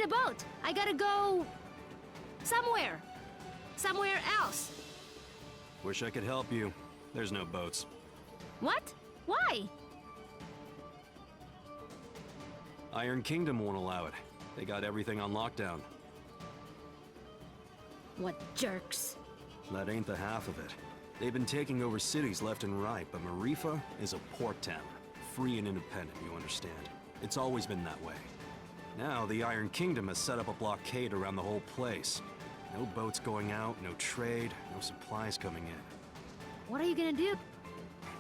a boat. I gotta go... somewhere. Somewhere else. Wish I could help you. There's no boats. What? Why? Iron Kingdom won't allow it. They got everything on lockdown. What jerks. That ain't the half of it. They've been taking over cities left and right, but Marifa is a port town. Free and independent, you understand. It's always been that way. Now, the Iron Kingdom has set up a blockade around the whole place. No boats going out, no trade, no supplies coming in. What are you gonna do?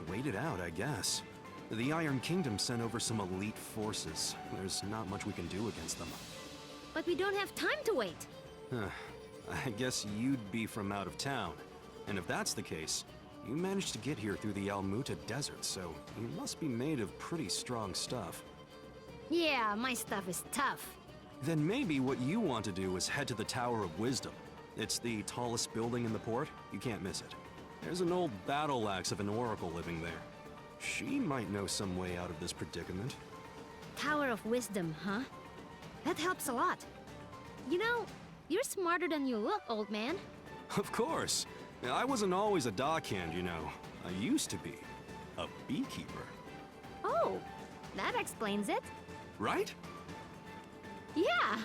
Wait it out, I guess. The Iron Kingdom sent over some elite forces. There's not much we can do against them. But we don't have time to wait. I guess you'd be from out of town. And if that's the case, you managed to get here through the Almuta Desert, so you must be made of pretty strong stuff. Yeah, my stuff is tough. Then maybe what you want to do is head to the Tower of Wisdom. It's the tallest building in the port. You can't miss it. There's an old battle axe of an oracle living there. She might know some way out of this predicament. Tower of Wisdom, huh? That helps a lot. You know, you're smarter than you look, old man. Of course. I wasn't always a dockhand, you know. I used to be a beekeeper. Oh, that explains it. Right? Yeah.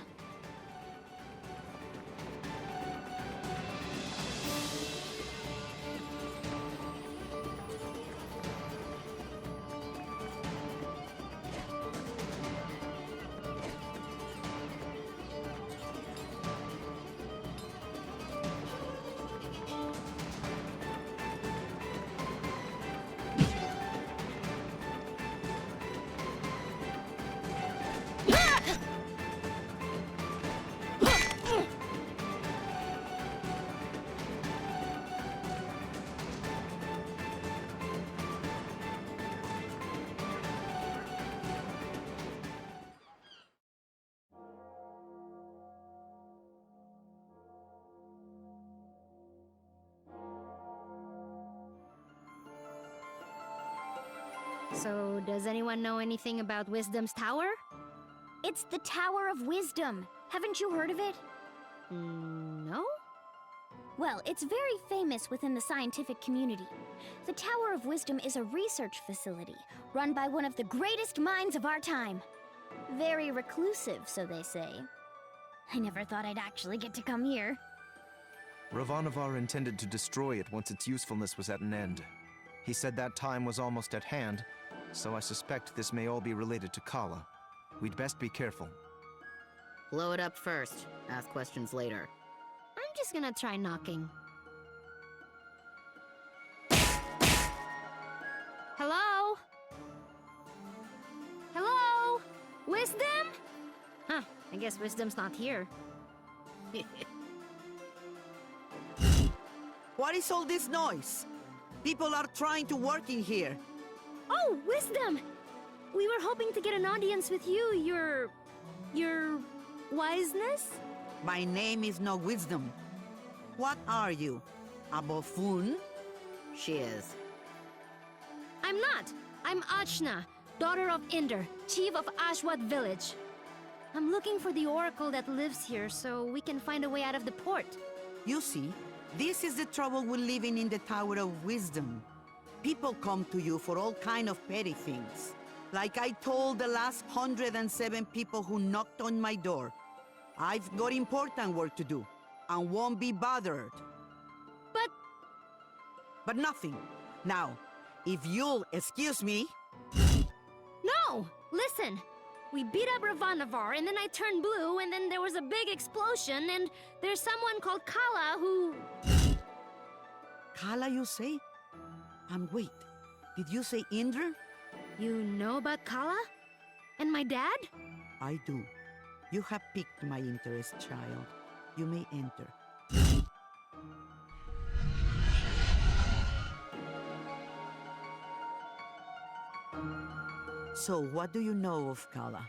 So, does anyone know anything about Wisdom's Tower? It's the Tower of Wisdom. Haven't you heard of it? No? Well, it's very famous within the scientific community. The Tower of Wisdom is a research facility run by one of the greatest minds of our time. Very reclusive, so they say. I never thought I'd actually get to come here. Ravanavar intended to destroy it once its usefulness was at an end. He said that time was almost at hand, so I suspect this may all be related to Kala. We'd best be careful. Blow it up first. Ask questions later. I'm just gonna try knocking. Hello? Hello? Wisdom? Huh, I guess Wisdom's not here. What is all this noise? People are trying to work in here. Oh, Wisdom! We were hoping to get an audience with you, your wiseness? My name is no Wisdom. What are you? A buffoon? She is. I'm not. I'm Achna, daughter of Inder, chief of Ashwat village. I'm looking for the oracle that lives here so we can find a way out of the port. You see, this is the trouble with living in the Tower of Wisdom. People come to you for all kind of petty things. Like I told the last 107 people who knocked on my door. I've got important work to do, and won't be bothered. But nothing. Now, if you'll excuse me... No! Listen! We beat up Ravanavar, and then I turned blue, and then there was a big explosion, and there's someone called Kala who... Kala, you say? And wait, did you say Indra? You know about Kala? And my dad? I do. You have piqued my interest, child. You may enter. So, what do you know of Kala?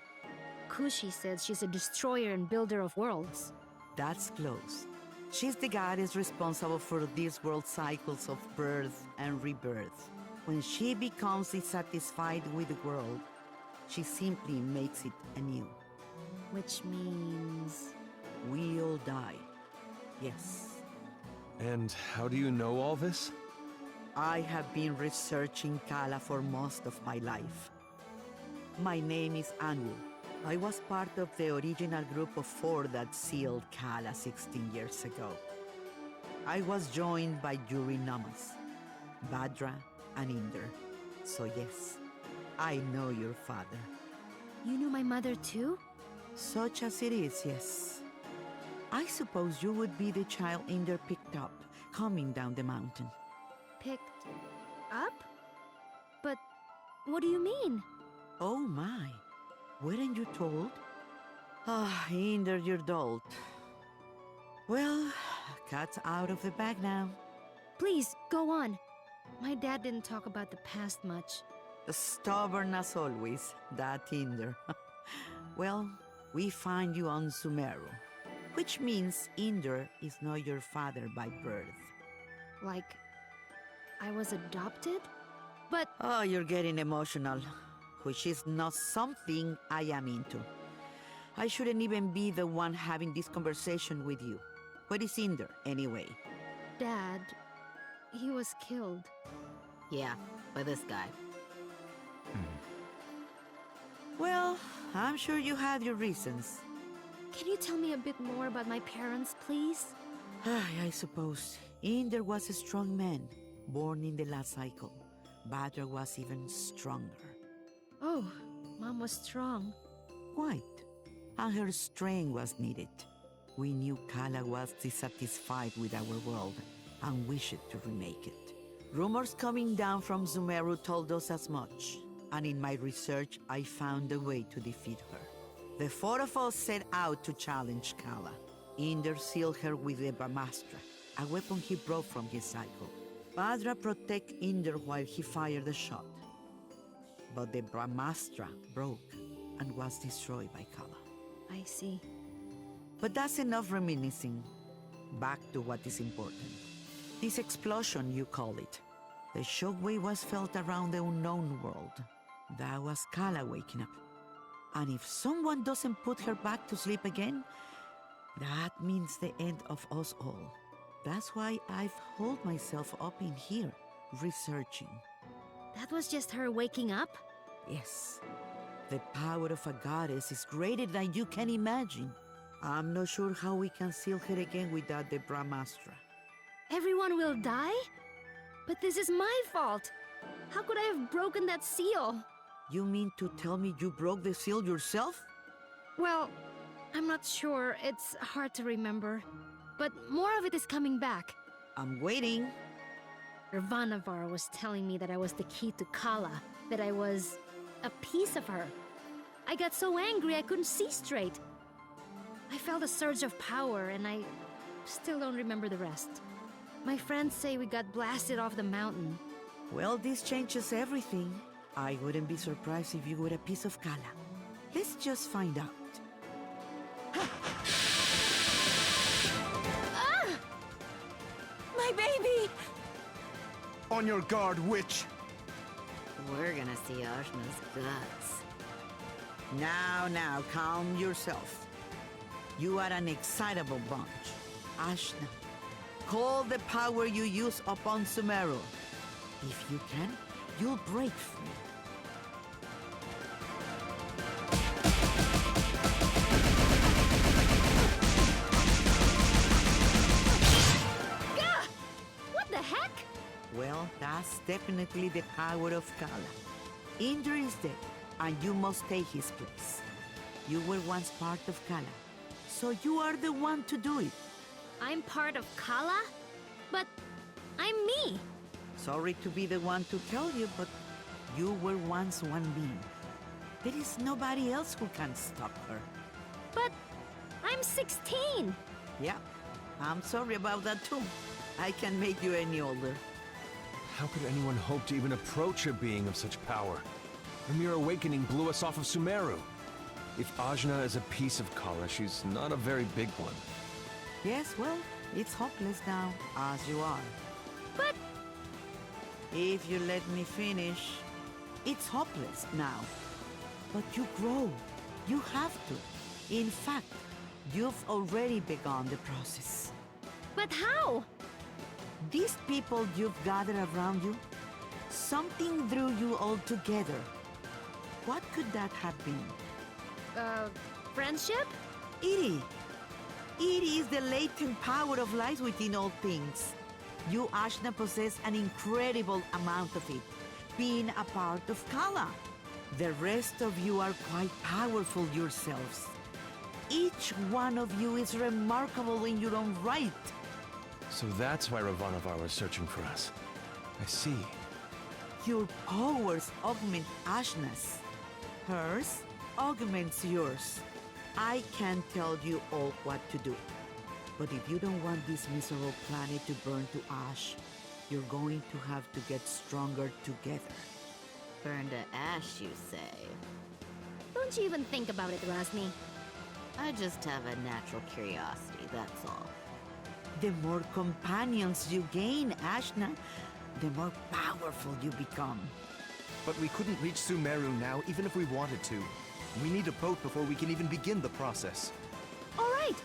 Kushi said she's a destroyer and builder of worlds. That's close. She's the goddess responsible for these world cycles of birth and rebirth. When she becomes dissatisfied with the world, she simply makes it anew. Which means... We all die. Yes. And how do you know all this? I have been researching Kala for most of my life. My name is Angwu. I was part of the original group of 4 that sealed Kala 16 years ago. I was joined by Yuri Namas, Badra, and Inder. So yes, I know your father. You knew my mother too? Such as it is, yes. I suppose you would be the child Inder picked up, coming down the mountain. Picked up? But what do you mean? Oh my, weren't you told? Ah, Inder, you're dolt. Well, cat's out of the bag now. Please, go on. My dad didn't talk about the past much. Stubborn as always, that Inder. Well, we find you on Sumeru, which means Inder is not your father by birth. Like, I was adopted? But Oh, you're getting emotional, which is not something I am into. I shouldn't even be the one having this conversation with you. Where is Inder, anyway? Dad, he was killed. Yeah, by this guy. Well, I'm sure you had your reasons. Can you tell me a bit more about my parents, please? I suppose. Inder was a strong man, born in the last cycle. Badra was even stronger. Oh, Mom was strong. Quite. And her strength was needed. We knew Kala was dissatisfied with our world and wished to remake it. Rumors coming down from Sumeru told us as much, and in my research I found a way to defeat her. The 4 of us set out to challenge Kala. Inder sealed her with the Brahmastra, a weapon he brought from his cycle. Badra protected Inder while he fired the shot. But the Brahmastra broke and was destroyed by Kala. I see. But that's enough reminiscing. Back to what is important. This explosion, you call it. The shockwave was felt around the unknown world. That was Kala waking up. And if someone doesn't put her back to sleep again, that means the end of us all. That's why I've holed myself up in here, researching. That was just her waking up? Yes. The power of a goddess is greater than you can imagine. I'm not sure how we can seal her again without the Brahmastra. Everyone will die? But this is my fault. How could I have broken that seal? You mean to tell me you broke the seal yourself? Well, I'm not sure. It's hard to remember. But more of it is coming back. I'm waiting. Ravanavar was telling me that I was the key to Kala, that I was a piece of her. I got so angry I couldn't see straight. I felt a surge of power, and I still don't remember the rest. My friends say we got blasted off the mountain. Well, this changes everything. I wouldn't be surprised if you were a piece of Kala. Let's just find out. My baby! On your guard, witch! We're gonna see Ashna's guts. Now, calm yourself. You are an excitable bunch. Ashna, call the power you use upon Sumeru. If you can, you'll break free. Gah! What the heck? Well, that's definitely the power of Kala. Inder is dead, and you must take his place. You were once part of Kala, so you are the one to do it. I'm part of Kala? But I'm me. Sorry to be the one to tell you, but you were once one being. There is nobody else who can stop her. But I'm 16. Yeah, I'm sorry about that too. I can make you any older. How could anyone hope to even approach a being of such power? Her mere awakening blew us off of Sumeru. If Ajna is a piece of Kala, she's not a very big one. Yes, well, it's hopeless now, as you are. But If you let me finish, it's hopeless now. But you grow. You have to. In fact, you've already begun the process. But how? These people you've gathered around you, something drew you all together. What could that have been? Friendship? Iri! Iri is the latent power of life within all things. You, Ashna, possess an incredible amount of it, being a part of Kala. The rest of you are quite powerful yourselves. Each one of you is remarkable in your own right. So that's why Ravanavar was searching for us. I see. Your powers augment Ashna's. Hers augments yours. I can't tell you all what to do. But if you don't want this miserable planet to burn to ash, you're going to have to get stronger together. Burn to ash, you say? Don't you even think about it, Rosny. I just have a natural curiosity, that's all. The more companions you gain, Ashna, the more powerful you become. But we couldn't reach Sumeru now, even if we wanted to. We need a boat before we can even begin the process. All right.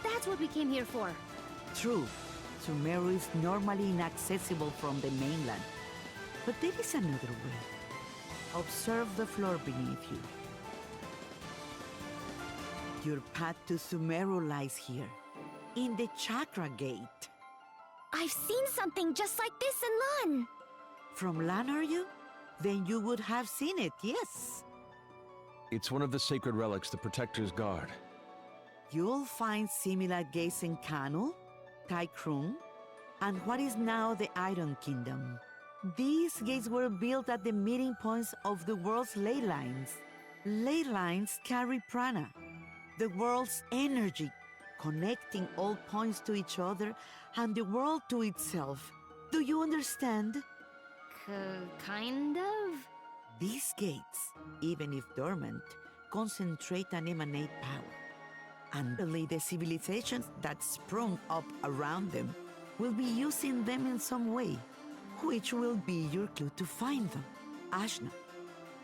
That's what we came here for. True, Sumeru is normally inaccessible from the mainland. But there is another way. Observe the floor beneath you. Your path to Sumeru lies here, in the Chakra Gate. I've seen something just like this in Lan. From Lan, are you? Then you would have seen it, yes. It's one of the sacred relics the Protectors guard. You'll find similar gates in Kanu, Taikrung, and what is now the Iron Kingdom. These gates were built at the meeting points of the world's ley lines. Ley lines carry prana, the world's energy, connecting all points to each other and the world to itself. Do you understand? Kind of? These gates, even if dormant, concentrate and emanate power. And only the civilizations that sprung up around them will be using them in some way, which will be your clue to find them. Ashna,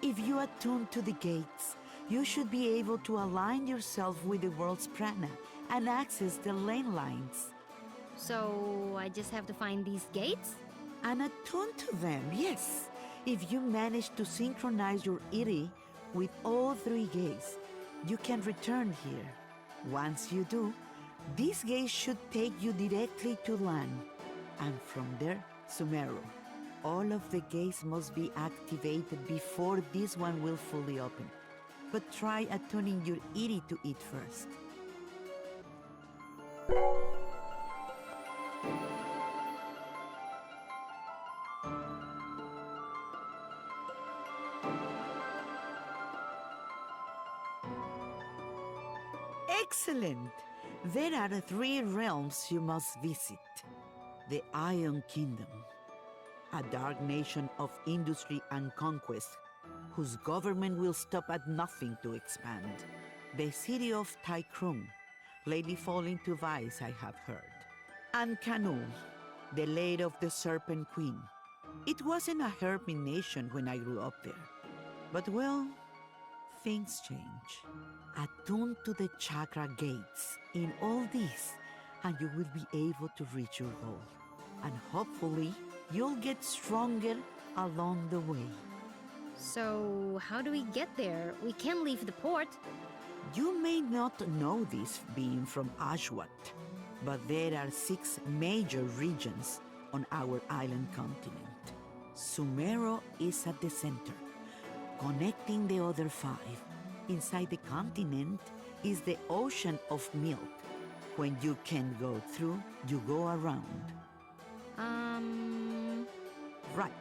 if you attune to the gates, you should be able to align yourself with the world's prana and access the lane lines. So I just have to find these gates? And attune to them, yes. If you manage to synchronize your Iri with all three gates, you can return here. Once you do, these gates should take you directly to Lan, and from there, Sumeru. All of the gates must be activated before this one will fully open. But try attuning your Iri to it first. Excellent! There are three realms you must visit. The Iron Kingdom, a dark nation of industry and conquest, whose government will stop at nothing to expand. The city of Taikrung, lately falling to vice, I have heard. And Kanu, the lair of the Serpent Queen. It wasn't a hermit nation when I grew up there. But well, things change. Attune to the chakra gates in all this, and you will be able to reach your goal. And hopefully, you'll get stronger along the way. So how do we get there? We can't leave the port. You may not know this being from Ashwat, but there are 6 major regions on our island continent. Sumeru is at the center, connecting the other 5. Inside the continent is the ocean of milk. When you can't go through, you go around. Right,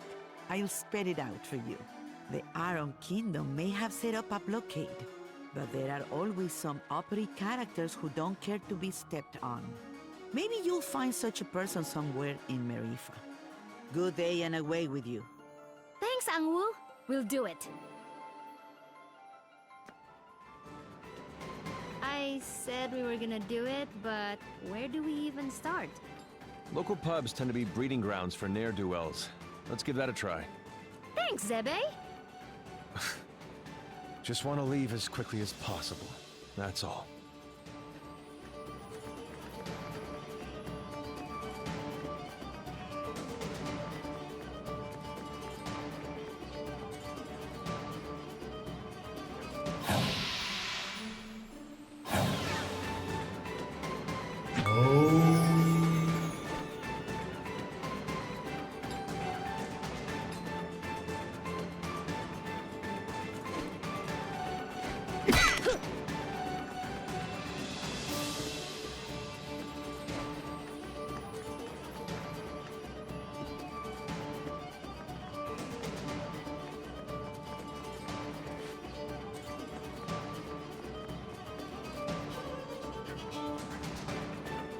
I'll spell it out for you. The Iron Kingdom may have set up a blockade, but there are always some uppity characters who don't care to be stepped on. Maybe you'll find such a person somewhere in Marifa. Good day and away with you. Thanks, Angwu. We'll do it. I said we were gonna do it, but where do we even start? Local pubs tend to be breeding grounds for ne'er-do-wells. Let's give that a try. Thanks, Zebe. Just want to leave as quickly as possible. that's all.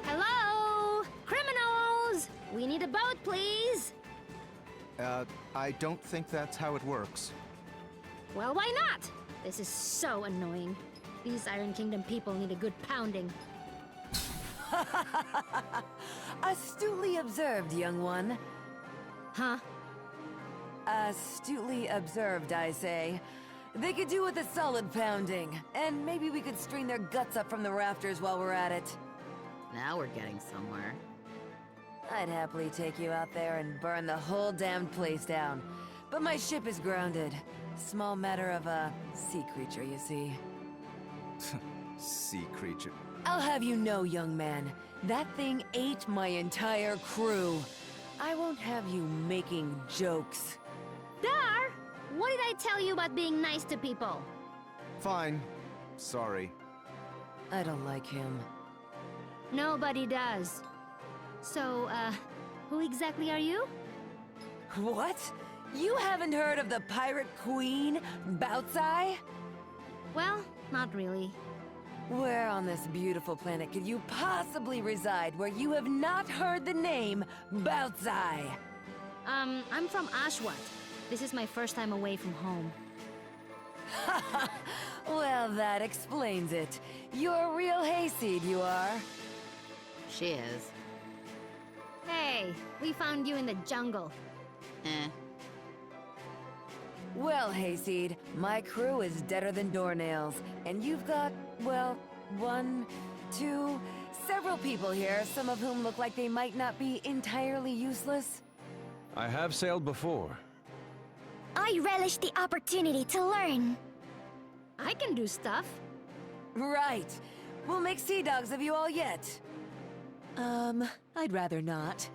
Hello? Criminals! We need a boat, please! I don't think that's how it works. Well, why not? This is so annoying. These Iron Kingdom people need a good pounding. Astutely observed, young one. Huh? Astutely observed, I say. They could do with a solid pounding, and maybe we could string their guts up from the rafters while we're at it. Now we're getting somewhere. I'd happily take you out there and burn the whole damned place down. But my ship is grounded. Small matter of a sea creature, you see. Sea creature. I'll have you know, young man, that thing ate my entire crew. I won't have you making jokes. Dar! What did I tell you about being nice to people? Fine. Sorry. I don't like him. Nobody does. So, who exactly are you? What? You haven't heard of the pirate queen, Bautzai? Well, not really. Where on this beautiful planet could you possibly reside where you have not heard the name Bautzai? I'm from Ashwat. This is my first time away from home. Well, that explains it. You're a real hayseed, you are. She is. Hey, we found you in the jungle. Eh. Well, hayseed, my crew is deader than doornails, and you've got, well, one, two, several people here, some of whom look like they might not be entirely useless. I have sailed before. I relish the opportunity to learn. I can do stuff. Right. We'll make sea dogs of you all yet. I'd rather not.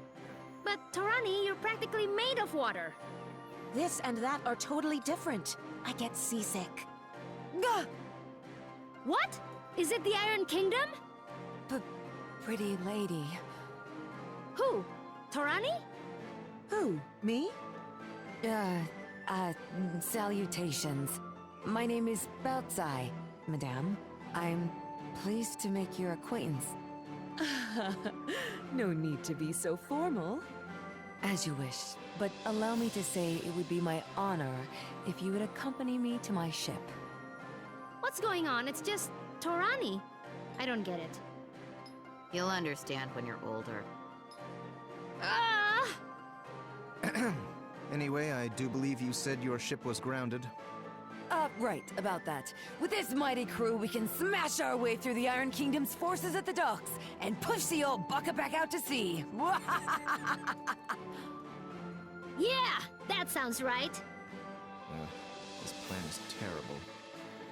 But, Torani, you're practically made of water. This and that are totally different. I get seasick. Gah! What? Is it the Iron Kingdom? Pretty lady. Who? Torani? Who? Me? Salutations. My name is Bautzai, madame. I'm pleased to make your acquaintance. No need to be so formal. As you wish, but allow me to say it would be my honor if you would accompany me to my ship. What's going on? It's just Torani. I don't get it. You'll understand when you're older. Ah! Anyway, I do believe you said your ship was grounded. Right, about that. With this mighty crew, we can smash our way through the Iron Kingdom's forces at the docks and push the old bucket back out to sea. Yeah, that sounds right. This plan is terrible.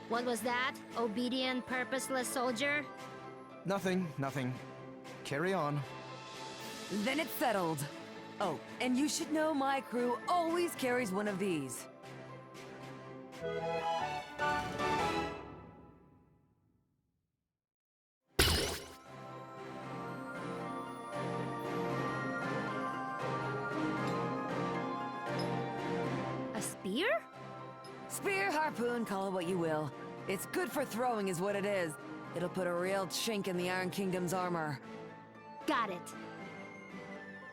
What was that? Obedient, purposeless soldier? Nothing. Carry on. Then it's settled. Oh, and you should know my crew always carries one of these. A spear? Spear, harpoon, call it what you will. It's good for throwing is what it is. It'll put a real chink in the Iron Kingdom's armor. Got it.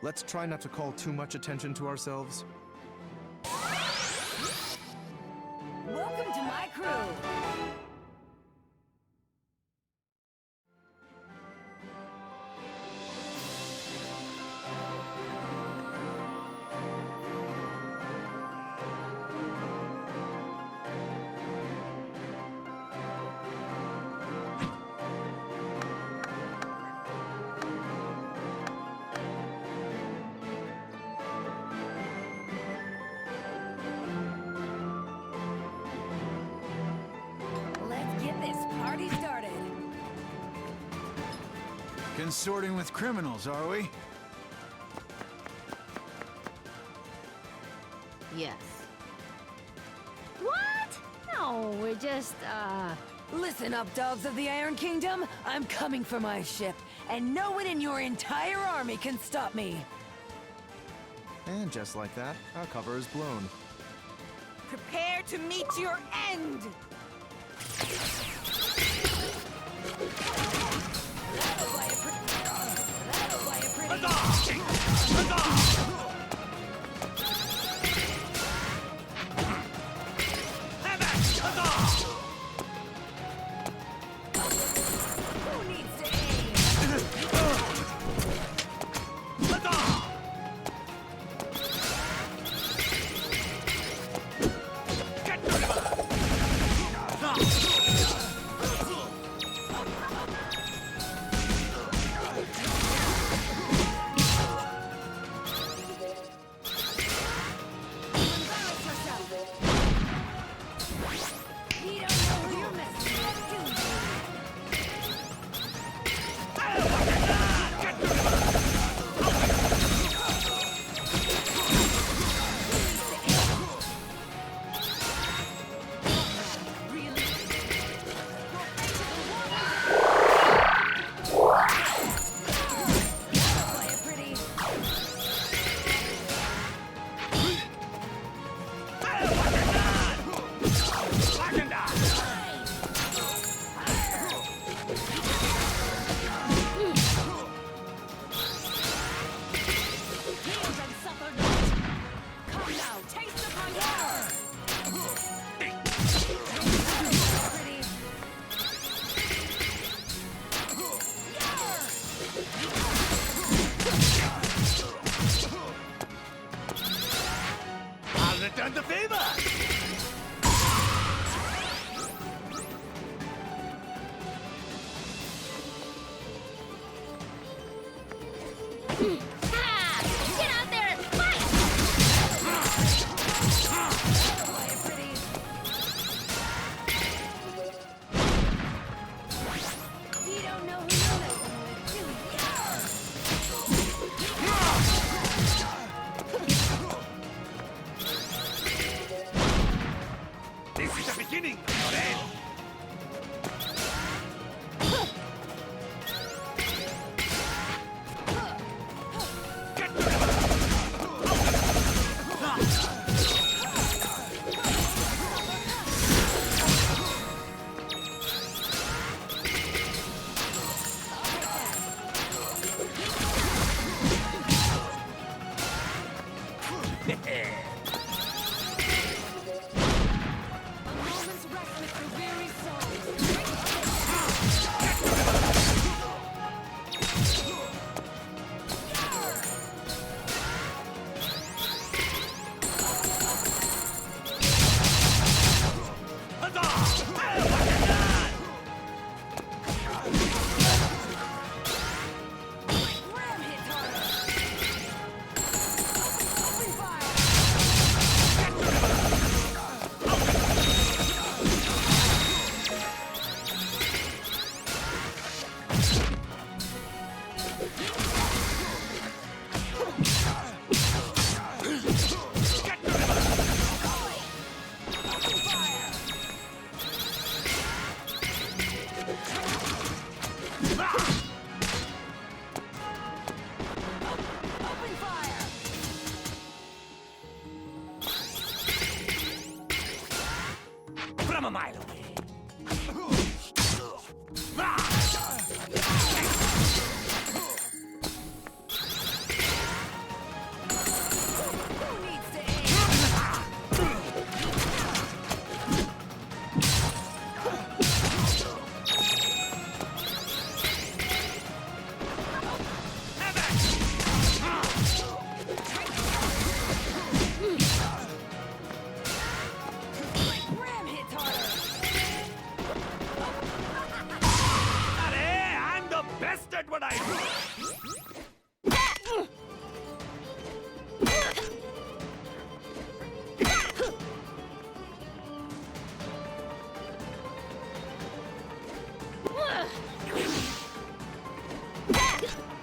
Let's try not to call too much attention to ourselves. Welcome to my crew! done sorting with criminals, are we? Yes. What? No, we're just, Listen up, dogs of the Iron Kingdom. I'm coming for my ship, and no one in your entire army can stop me. And just like that, our cover is blown. Prepare to meet your end! Return the favor! get out there and fight! You don't know who you're messing with, do you? This is the beginning, your end! From a mile away. What I Gah!